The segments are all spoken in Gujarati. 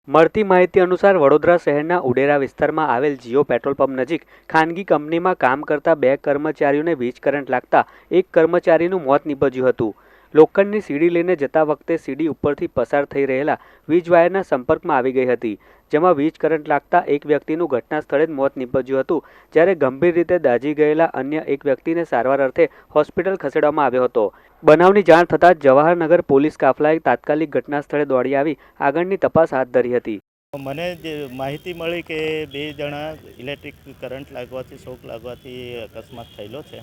મળતી માહિતી અનુસાર વડોદરા શહેરના ઉડેરા વિસ્તારમાં આવેલ જીઓ પેટ્રોલ પંપ નજીક ખાનગી કંપનીમાં કામ કરતા બે કર્મચારીઓને વીજ કરંટ લાગતા એક કર્મચારીનું મોત નીપજ્યું હતું. લોખંડની સીડી લઈને જતા વખતે સીડી ઉપરથી પસાર થઈ રહેલા વીજ વાયરના સંપર્કમાં આવી ગઈ હતી, જેમાં વીજ કરંટ લાગતા એક વ્યક્તિનું ઘટના સ્થળે જ મોત નીપજ્યું હતું, જ્યારે ગંભીર રીતે દાઝી ગયેલા અન્ય એક વ્યક્તિને સારવાર અર્થે હોસ્પિટલ ખસેડવામાં આવ્યો હતો. બનાવની જાણ થતાં જ જવાહરનગર પોલીસ કાફલાએ તાત્કાલિક ઘટના સ્થળે દોડી આવી આગળની તપાસ હાથ ધરી હતી. મને જે માહિતી મળી કે બે જણા ઇલેક્ટ્રિક કરંટ લાગવાથી શોક લાગવાથી અકસ્માત થયેલો છે.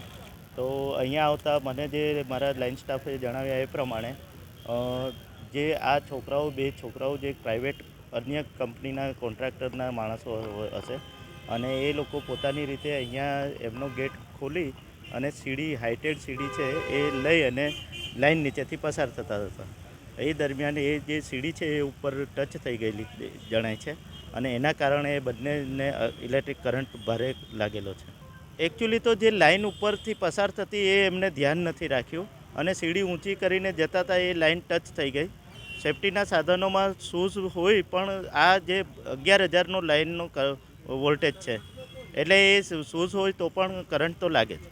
તો અહીંયા આવતા મને જે મારા લાઇન સ્ટાફે જણાવ્યા એ પ્રમાણે જે આ બે છોકરાઓ જે પ્રાઇવેટ અન્ય કંપનીના કોન્ટ્રાક્ટરના માણસો હશે અને એ લોકો પોતાની રીતે અહીંયા એમનો ગેટ ખોલી અને સીડી હાઇટેડ સીડી છે એ લઈ અને લાઇન નીચેથી પસાર થતા હતા. એ દરમિયાન એ જે સીડી છે એ ઉપર ટચ થઈ ગયેલી જણાય છે અને એના કારણે બંનેને ઇલેક્ટ્રિક કરંટ ભારે લાગેલો છે. એકચ્યુઅલી તો જે લાઇન ઉપરથી પસાર થતી એ એમને ધ્યાન નથી રાખ્યું અને સીડી ઊંચી કરીને જતા હતા એ લાઇન ટચ થઈ ગઈ. સેફ્ટીના સાધનોમાં શૂઝ હોય પણ આ જે 11,000નો લાઇનનો વોલ્ટેજ છે એટલે એ શૂઝ હોય તો પણ કરંટ તો લાગે છે.